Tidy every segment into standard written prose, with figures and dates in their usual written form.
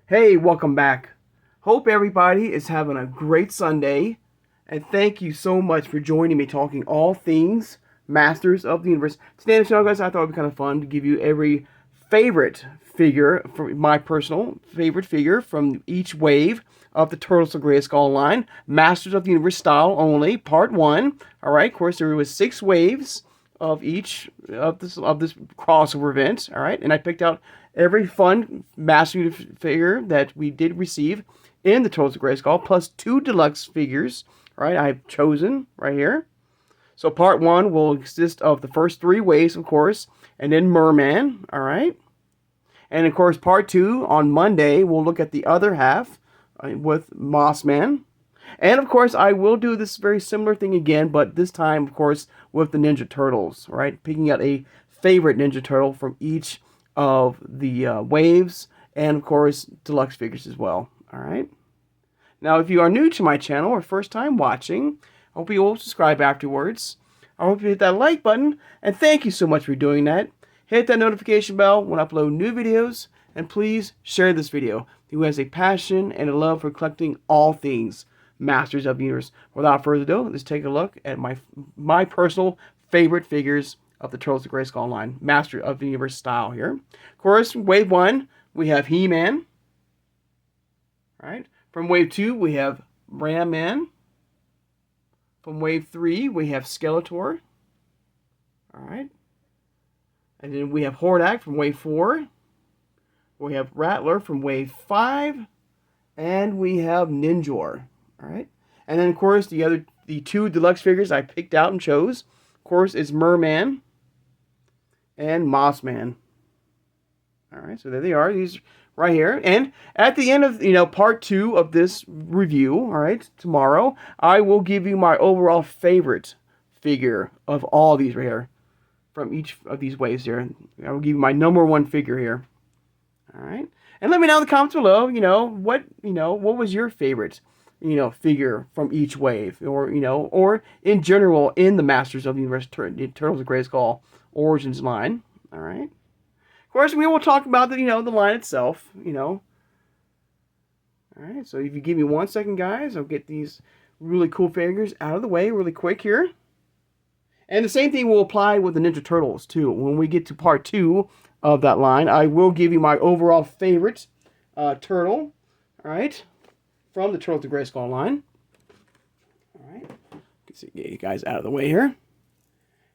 Hey, welcome back. Hope everybody is having a great Sunday, and thank you so much for joining me talking all things Masters of the Universe. Today on the show, guys, I thought it would be kind of fun to give you every favorite figure, for my personal favorite figure from each wave of the Turtles of Grayskull line, Masters of the Universe style only, part one. All right, of course, there was 6 waves of each of this crossover event. All right, and I picked out every fun Master figure that we did receive in the Turtles of Grayskull, plus 2 deluxe figures. All right, I've chosen right here. So part one will consist of the first 3 waves, of course, and then Merman. All right, and of course part two on Monday we'll look at the other half with Mossman. And of course, I will do this very similar thing again, but this time, of course, with the Ninja Turtles, right? Picking out a favorite Ninja Turtle from each of the waves, and of course, deluxe figures as well. All right. Now, if you are new to my channel or first time watching, I hope you will subscribe afterwards. I hope you hit that like button, and thank you so much for doing that. Hit that notification bell when I upload new videos, and please share this video. Who has a passion and a love for collecting all things Masters of the Universe. Without further ado, let's take a look at my personal favorite figures of the Turtles of Grayskull line, Master of the Universe style here. Of course, wave 1, we have He-Man. Right? From wave 2, we have Ram Man. From wave 3, we have Skeletor. All right. And then we have Hordak from wave 4. We have Rattler from wave 5. And we have Ninjor. All right. And then, of course, the 2 deluxe figures I picked out and chose, of course, is Merman and Mossman. All right. So there they are. These right here. And at the end of, part 2 of this review, all right, tomorrow, I will give you my overall favorite figure of all these right here from each of these waves here. I will give you my number 1 figure here. All right. And let me know in the comments below, what was your favorite, figure from each wave, or in general in the Masters of the Universe Turtles of Grayskull Origins line. All right. Of course, we will talk about the line itself. All right. So if you give me 1 second, guys, I'll get these really cool figures out of the way really quick here. And the same thing will apply with the Ninja Turtles too. When we get to part 2 of that line, I will give you my overall favorite turtle. All right. From the Turtles of Grayskull line. All right. Get you guys out of the way here.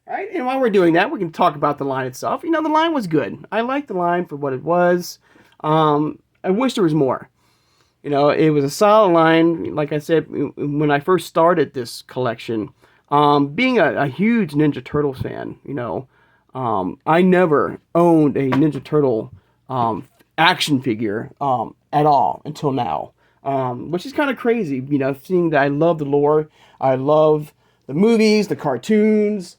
All right, and while we're doing that, we can talk about the line itself. The line was good. I liked the line for what it was. I wish there was more. It was a solid line. Like I said, when I first started this collection, being a huge Ninja Turtles fan, I never owned a Ninja Turtle action figure at all until now. Which is kind of crazy, seeing that I love the lore, I love the movies, the cartoons,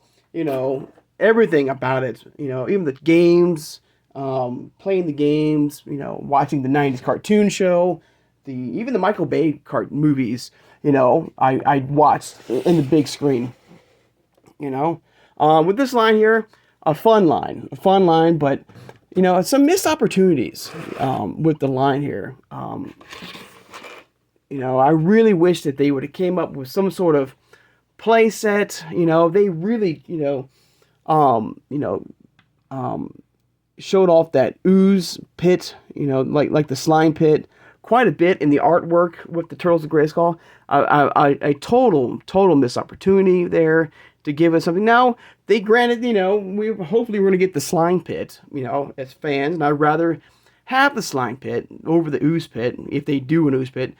everything about it, even the games, playing the games, watching the 90s cartoon show, even the Michael Bay movies, I watched in the big screen, with this line here, a fun line, but, some missed opportunities with the line here. I really wish that they would have came up with some sort of play set. They really, showed off that ooze pit, like the slime pit, quite a bit in the artwork with the Turtles of Grayskull. A total missed opportunity there to give us something. Now they granted, hopefully we're gonna get the slime pit, as fans, and I'd rather have the slime pit over the ooze pit if they do an ooze pit.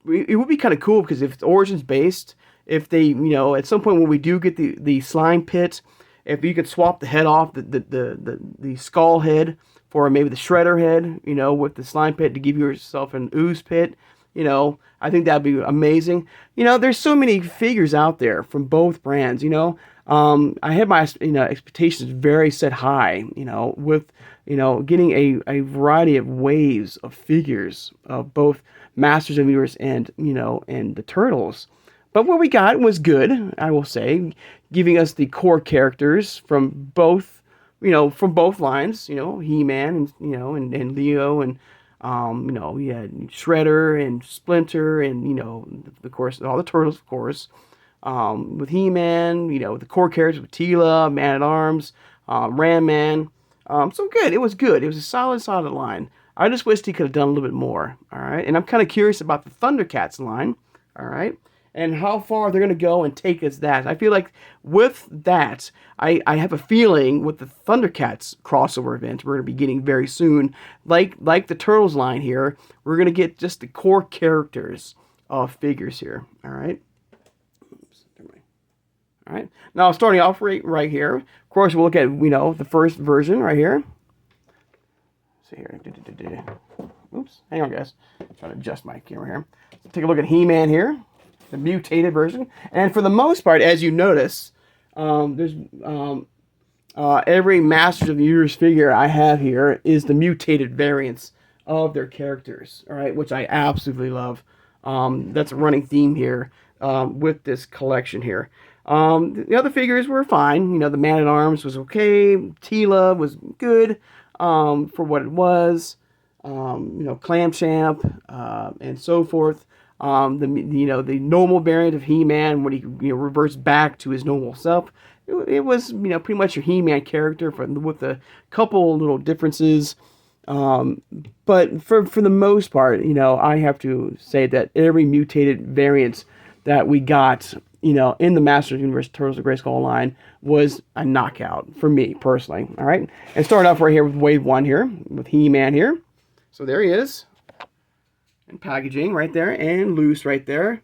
It would be kind of cool because if it's Origins based, if they, at some point when we do get the slime pit, if you could swap the head off, the skull head for maybe the shredder head, with the slime pit to give yourself an ooze pit, I think that'd be amazing. There's so many figures out there from both brands, I had my expectations very set high, with getting a variety of waves of figures of both Masters of the Universe and and the Turtles. But what we got was good, I will say, giving us the core characters from both from both lines, He-Man and, and Leo and, we had Shredder and Splinter and, of course, all the Turtles, of course. With He-Man, the core characters with Teela, Man-at-Arms, Ram Man. So good. It was good. It was a solid line. I just wished he could have done a little bit more. All right. And I'm kind of curious about the Thundercats line. All right. And how far they're going to go and take us that. I feel like with that, I have a feeling with the Thundercats crossover event we're going to be getting very soon, like the Turtles line here, we're going to get just the core characters of figures here. All right. All right. Now, starting off right here, of course, we'll look at, the first version right here. Let's see here. Oops. Hang on, guys. I'm trying to adjust my camera here. Let's take a look at He-Man here, the mutated version. And for the most part, as you notice, there's every Masters of the Universe figure I have here is the mutated variants of their characters, all right, which I absolutely love. That's a running theme here with this collection here. The other figures were fine. The Man-at-Arms was okay. Teela was good for what it was. Clamchamp and so forth. The normal variant of He-Man when he reverts back to his normal self. It was pretty much your He-Man character with a couple little differences. But for the most part, I have to say that every mutated variant that we got, in the Masters of the Universe Turtles of Grayskull line was a knockout for me personally. All right, and starting off right here with Wave 1 here with He-Man here. So there he is, and packaging right there, and loose right there.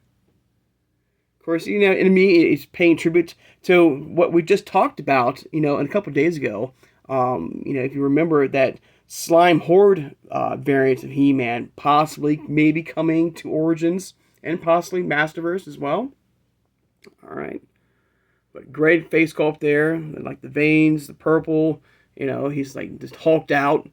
Of course, in me, it's paying tribute to what we just talked about, a couple of days ago. If you remember that Slime Horde variant of He-Man possibly maybe coming to Origins and possibly Masterverse as well. All right, but great face sculpt there, like the veins, the purple. He's like just hulked out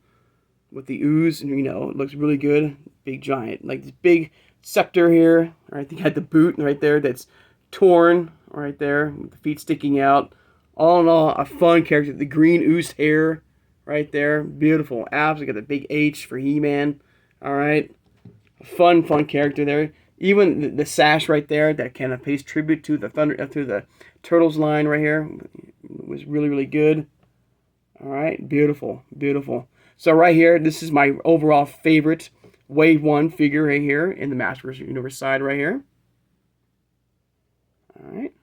with the ooze, and it looks really good. Big giant, like this big scepter here. All right, they got the boot right there that's torn right there, with the feet sticking out. All in all, a fun character. The green oozed hair right there, beautiful. Absolutely got the big H for He-Man. All right, a fun character there. Even the sash right there that kind of pays tribute to the Turtles line right here was really good. All right, beautiful. So right here, this is my overall favorite Wave 1 figure right here in the Masters of the Universe side right here. All right.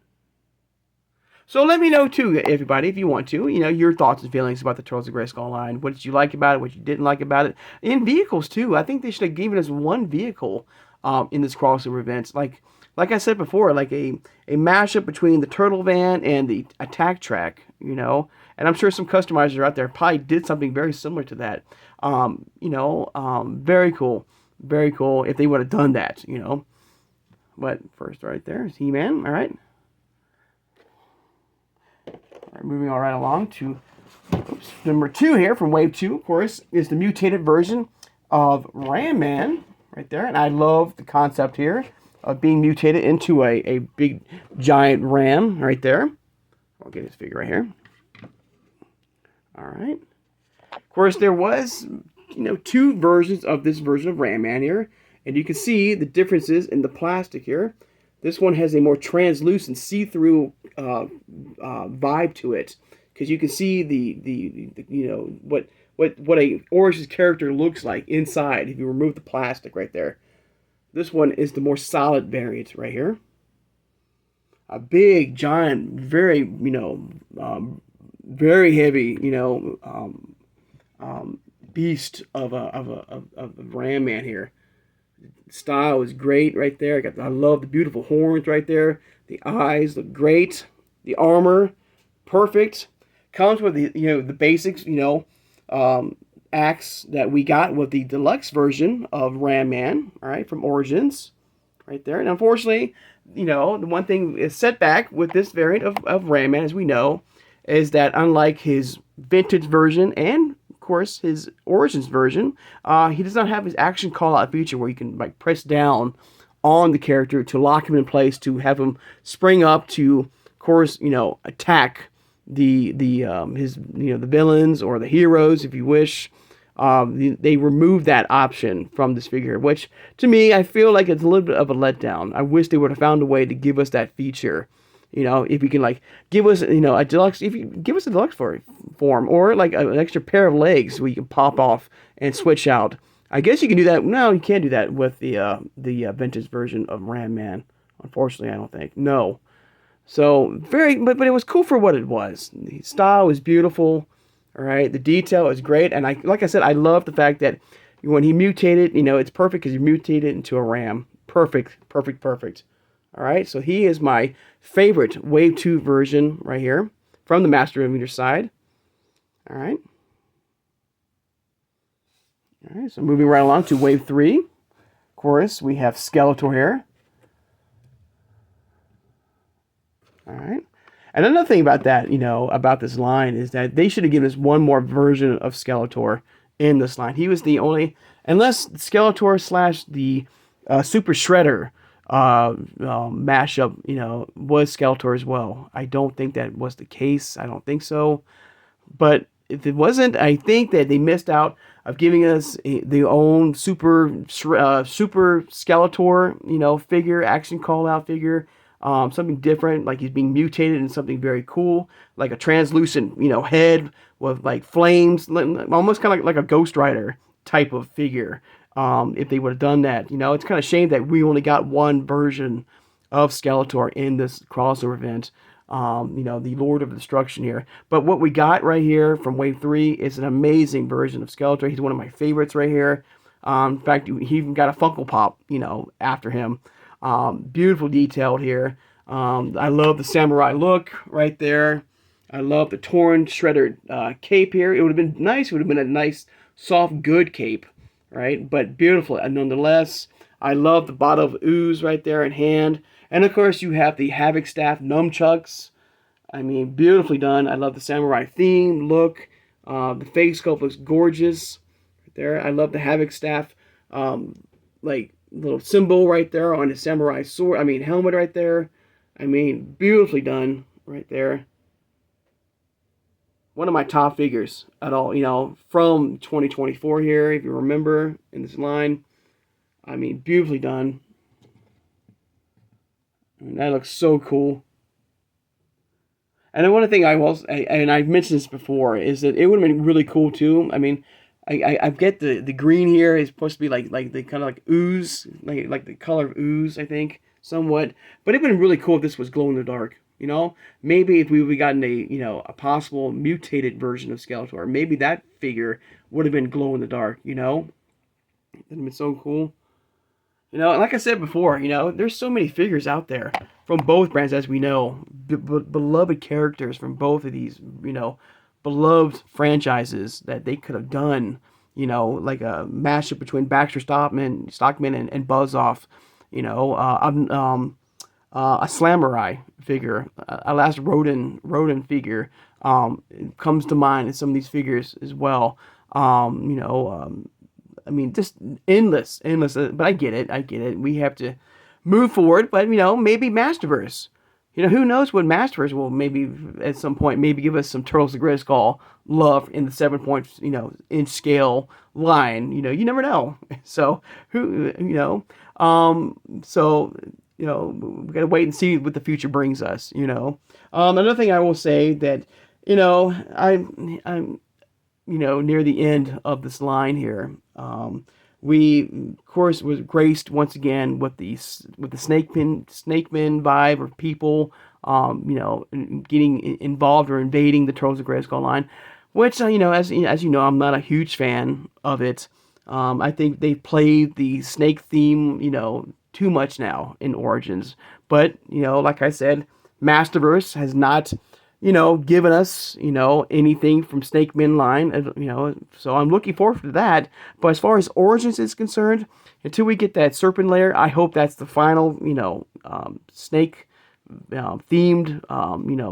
So let me know too, everybody, if you want to, your thoughts and feelings about the Turtles of Grayskull line. What did you like about it? What you didn't like about it? In vehicles too. I think they should have given us one vehicle in this crossover events, like I said before, like a mashup between the Turtle Van and the Attack Track, and I'm sure some customizers out there probably did something very similar to that. Very cool if they would have done that, But first, right there is He-Man. All right, moving all right along to number 2 here from Wave 2. Of course, is the mutated version of Ram Man. Right there, and I love the concept here of being mutated into a big giant ram right there. I'll get his figure right here. All right. Of course, there was, 2 versions of this version of Ram Man here, and you can see the differences in the plastic here. This one has a more translucent, see-through vibe to it, because you can see what a Origins character looks like inside if you remove the plastic right there. This one is the more solid variant right here. A big, giant, very, very heavy, beast of a Ram Man here. Style is great right there. I love the beautiful horns right there. The eyes look great. The armor, perfect. Comes with the basics, axe that we got with the deluxe version of Ram Man, all right, from Origins, right there. And unfortunately, the one thing is setback with this variant of Ram Man, as we know, is that unlike his vintage version and, of course, his Origins version, he does not have his action call-out feature where you can press down on the character to lock him in place to have him spring up to, of course, attack his the villains or the heroes, if you wish. They removed that option from this figure, which to me I feel like it's a little bit of a letdown. I wish they would have found a way to give us that feature. If you can like give us a deluxe, if you give us a deluxe form or like an extra pair of legs where you can pop off and switch out. I guess you can do that. No, you can't do that with the vintage version of Ram Man. Unfortunately, I don't think. No. So but it was cool for what it was. The style was beautiful. All right, the detail is great, and like I said, I love the fact that when he mutated, it's perfect because he mutated into a ram. Perfect, perfect, perfect. All right, so he is my favorite Wave 2 version right here from the Master Meter side. All right. All right, so moving right along to Wave 3. Of course, we have Skeletor here. All right. And another thing about that, about this line is that they should have given us one more version of Skeletor in this line. He was the only, unless Skeletor / the Super Shredder mashup, was Skeletor as well. I don't think that was the case. I don't think so. But if it wasn't, I think that they missed out of giving us the own Super Skeletor, figure, action call out figure. Something different, like he's being mutated in something very cool, like a translucent, head with like flames, almost kind of like a Ghost Rider type of figure. If they would have done that, it's kind of shame that we only got one version of Skeletor in this crossover event. The Lord of Destruction here. But what we got right here from Wave 3 is an amazing version of Skeletor. He's one of my favorites right here. In fact, he even got a Funko Pop, after him. Beautiful detailed here. I love the samurai look right there. I love the torn, shredded cape here. It would have been nice. It would have been a nice, soft, good cape, right? But beautiful nonetheless. I love the bottle of ooze right there in hand. And of course, you have the Havoc Staff nunchucks. I mean, beautifully done. I love the samurai theme look. The face sculpt looks gorgeous right there. I love the Havoc Staff, little symbol right there on his samurai sword. Helmet right there. Beautifully done right there. One of my top figures at all, from 2024 here, if you remember, in this line. Beautifully done. And that looks so cool. And then one thing and I've mentioned this before, is that it would have been really cool too. I get the green here is supposed to be like the kind of like ooze, like the color of ooze, I think, somewhat. But it would have been really cool if this was glow in the dark. Maybe if we gotten a possible mutated version of Skeletor, maybe that figure would have been glow in the dark. It would have been so cool. Like I said before, there's so many figures out there from both brands, as we know, beloved characters from both of these, beloved franchises that they could have done, like a mashup between Baxter Stockman and Buzz-Off, a Slamurai figure, a last Rodin figure, comes to mind in some of these figures as well. Just endless. But I get it. We have to move forward. But, maybe Masterverse. Who knows what Masterverse will maybe at some point maybe give us some Turtles of Grayskull love in the 7-inch scale line. You never know. So, we gotta wait and see what the future brings us. Another thing I will say that, I'm near the end of this line here. We, of course, was graced once again with the Snakeman vibe of people, getting involved or invading the Turtles of Grayskull line, which, as you know, I'm not a huge fan of it. I think they played the snake theme, too much now in Origins. But, like I said, Masterverse has not, given us, anything from Snake Men line, so I'm looking forward to that. But as far as Origins is concerned, until we get that Serpent Lair, I hope that's the final, snake themed,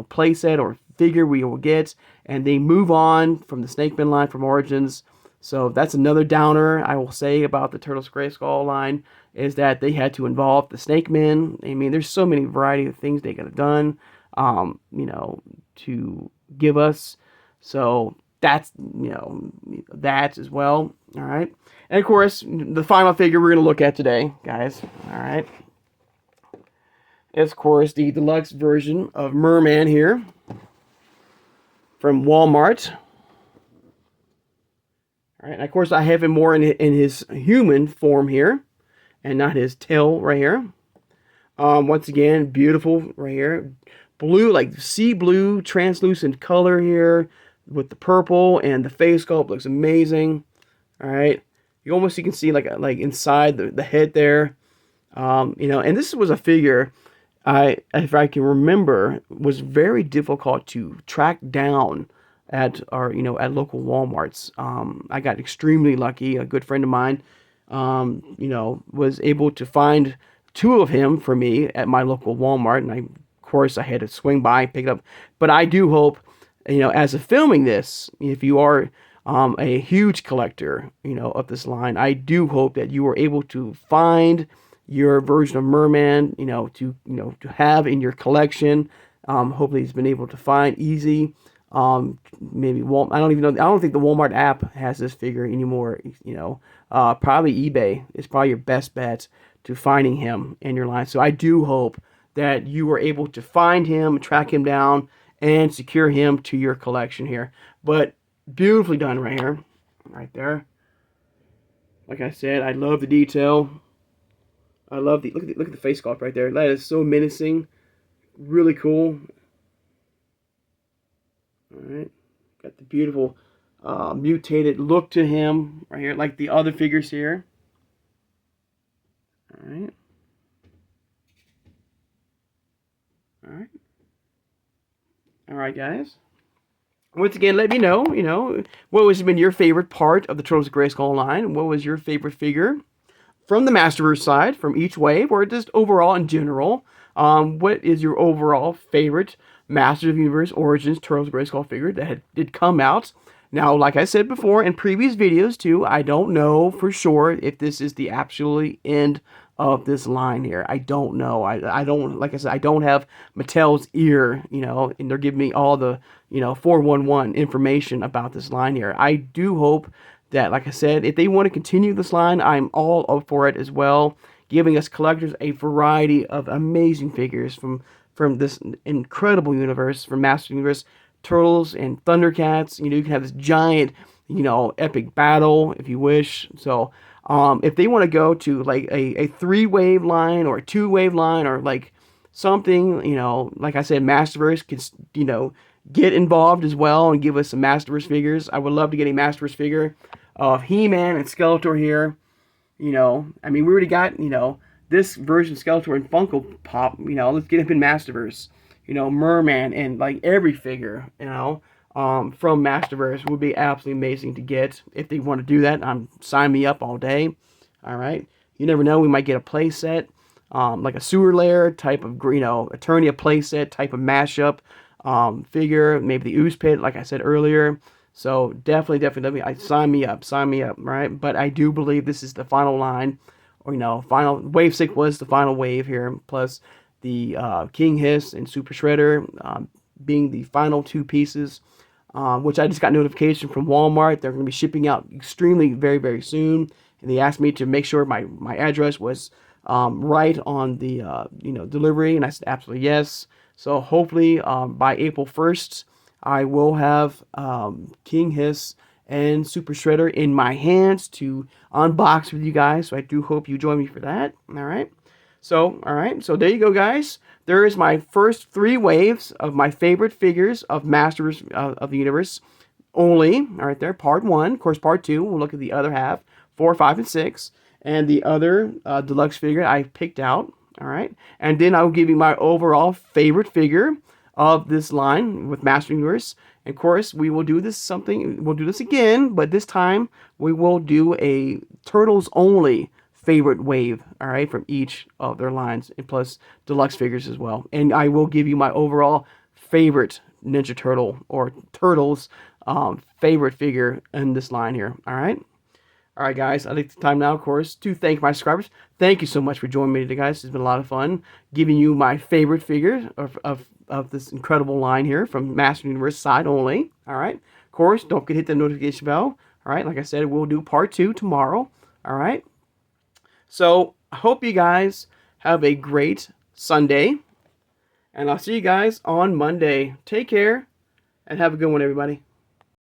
playset or figure we will get, and they move on from the Snake Men line from Origins. So that's another downer I will say about the Turtles Grayskull line, is that they had to involve the Snake Men. There's so many variety of things they could have done, to give us. So that's, that as well. All right. And of course, the final figure we're going to look at today, guys. All right. Is, of course, the deluxe version of Merman here from Walmart. All right. And of course, I have him more in his human form here and not his tail right here. Once again, beautiful right here. Blue, like sea blue, translucent color here with the purple, and the face sculpt looks amazing. All right. You can see like inside the head there. And this was a figure if I can remember, was very difficult to track down at at local Walmarts. I got extremely lucky. A good friend of mine, was able to find two of him for me at my local Walmart, and of course I had to swing by and pick it up. But I do hope, as of filming this, if you are a huge collector, of this line, I do hope that you are able to find your version of Merman, to have in your collection. Hopefully, he's been able to find easy. Maybe Walmart. I don't even know. I don't think the Walmart app has this figure anymore. Probably eBay is probably your best bet to finding him in your line. So I do hope that you were able to find him, track him down, and secure him to your collection here. But beautifully done right here, right there. Like I said, I love the detail. I love the look at the face sculpt right there. That is so menacing, really cool. All right, got the beautiful mutated look to him right here, like the other figures here. All right, all right, guys. Once again, let me know, what has been your favorite part of the Turtles of Grayskull line? What was your favorite figure from the Masterverse side, from each wave, or just overall in general? What is your overall favorite Masters of the Universe Origins Turtles of Grayskull figure that did come out? Now, like I said before in previous videos too, I don't know for sure if this is the absolute end of this line here. I don't know. I don't, like I said, I don't have Mattel's ear, and they're giving me all the, 411 information about this line here. I do hope that, like I said, if they want to continue this line, I'm all up for it as well, giving us collectors a variety of amazing figures from this incredible universe, from Master Universe, Turtles and Thundercats. You can have this giant, epic battle if you wish. So if they want to go to like a 3-wave line or a 2-wave line, or like something, like I said, Masterverse can, get involved as well and give us some Masterverse figures. I would love to get a Masterverse figure of He-Man and Skeletor here. We already got, this version of Skeletor in Funko Pop. Let's get him in Masterverse. Merman, and like every figure, from Masterverse would be absolutely amazing to get. If they want to do that, sign me up all day. All right. You never know, we might get a play set, like a sewer lair type of, Eternia play set type of mashup figure, maybe the Ooze Pit, like I said earlier. So definitely, sign me up, right? But I do believe this is the final line, or final wave 6 was the final wave here, plus the King Hiss and Super Shredder being the final 2 pieces, which I just got notification from Walmart. They're going to be shipping out extremely very, very soon, and they asked me to make sure my address was right on the delivery, and I said absolutely yes. So hopefully by April 1st, I will have King Hiss and Super Shredder in my hands to unbox with you guys. So I do hope you join me for that. All right. So there you go, guys. There is my first 3 waves of my favorite figures of Masters of the Universe only. All right, there, part 1. Of course, part 2, we'll look at the other half, 4, 5, and 6, and the other deluxe figure I picked out. All right, and then I will give you my overall favorite figure of this line with Master Universe. And of course, we will do this we'll do this again, but this time we will do a Turtles only favorite wave, all right, from each of their lines, and plus deluxe figures as well. And I will give you my overall favorite Ninja Turtle or Turtles favorite figure in this line here. All All right, guys. I'd like the time now, of course, to thank my subscribers. Thank you so much for joining me today, guys. It's been a lot of fun giving you my favorite figures of this incredible line here from Master Universe side only. All right. Of course, don't forget to hit the notification bell. All right. Like I said, we'll do part 2 tomorrow. All right. So I hope you guys have a great Sunday. And I'll see you guys on Monday. Take care and have a good one, everybody.